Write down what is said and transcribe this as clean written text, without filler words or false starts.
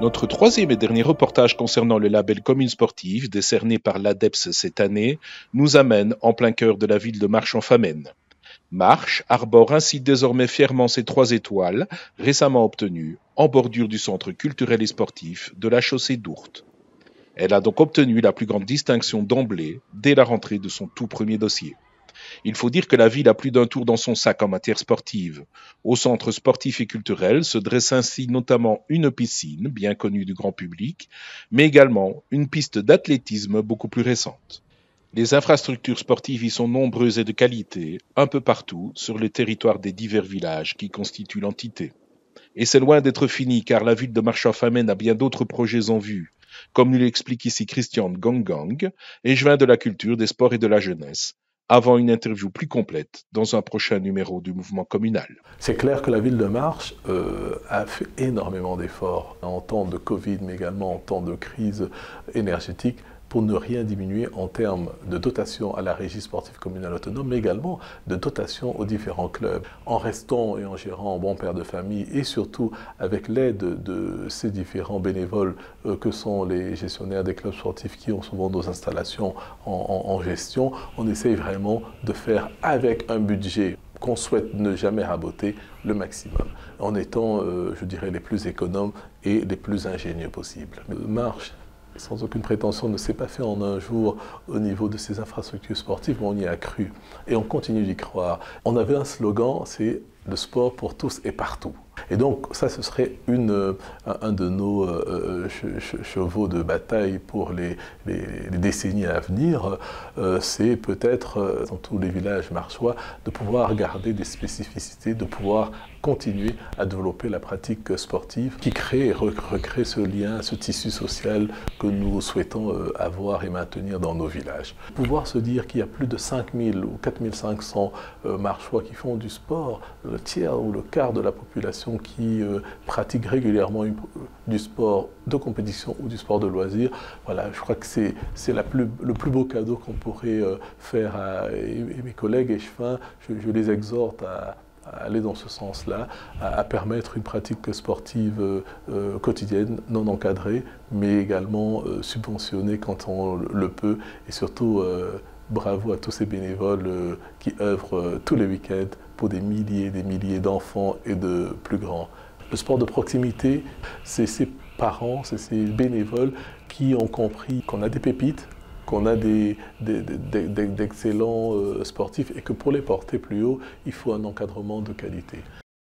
Notre troisième et dernier reportage concernant le label Commune Sportive, décerné par l'ADEPS cette année, nous amène en plein cœur de la ville de Marche-en-Famenne. Marche arbore ainsi désormais fièrement ses 3 étoiles, récemment obtenues, en bordure du centre culturel et sportif de la chaussée d'Ourthe. Elle a donc obtenu la plus grande distinction d'emblée dès la rentrée de son tout premier dossier. Il faut dire que la ville a plus d'un tour dans son sac en matière sportive. Au centre sportif et culturel se dresse ainsi notamment une piscine, bien connue du grand public, mais également une piste d'athlétisme beaucoup plus récente. Les infrastructures sportives y sont nombreuses et de qualité, un peu partout sur le territoire des divers villages qui constituent l'entité. Et c'est loin d'être fini car la ville de Marche-en-Famenne a bien d'autres projets en vue, comme nous l'explique ici Christian Gangang, échevin de la culture, des sports et de la jeunesse, avant une interview plus complète dans un prochain numéro du mouvement communal. C'est clair que la ville de Marche a fait énormément d'efforts en temps de Covid, mais également en temps de crise énergétique, pour ne rien diminuer en termes de dotation à la régie sportive communale autonome, mais également de dotation aux différents clubs, en restant et en gérant bon père de famille et surtout avec l'aide de ces différents bénévoles que sont les gestionnaires des clubs sportifs qui ont souvent nos installations en gestion. On essaye vraiment de faire avec un budget qu'on souhaite ne jamais raboter le maximum, en étant, je dirais, les plus économes et les plus ingénieux possibles. Marche, sans aucune prétention, ne s'est pas fait en un jour au niveau de ces infrastructures sportives, mais on y a cru et on continue d'y croire. On avait un slogan, c'est « le sport pour tous et partout ». Et donc ça, ce serait un de nos chevaux de bataille pour les décennies à venir. C'est peut-être, dans tous les villages marchois, de pouvoir garder des spécificités, de pouvoir continuer à développer la pratique sportive qui crée et recrée ce lien, ce tissu social que nous souhaitons avoir et maintenir dans nos villages. Pouvoir se dire qu'il y a plus de 5000 ou 4500 marchois qui font du sport, le tiers ou le quart de la population qui pratique régulièrement du sport de compétition ou du sport de loisir, voilà, je crois que c'est le plus beau cadeau qu'on pourrait faire à mes collègues échevins. Je les exhorte à aller dans ce sens-là, à permettre une pratique sportive quotidienne, non encadrée, mais également subventionnée quand on le peut, et surtout bravo à tous ces bénévoles qui œuvrent tous les week-ends pour des milliers d'enfants et de plus grands. Le sport de proximité, c'est ces parents, c'est ces bénévoles qui ont compris qu'on a des pépites, qu'on a d'excellents sportifs et que pour les porter plus haut, il faut un encadrement de qualité.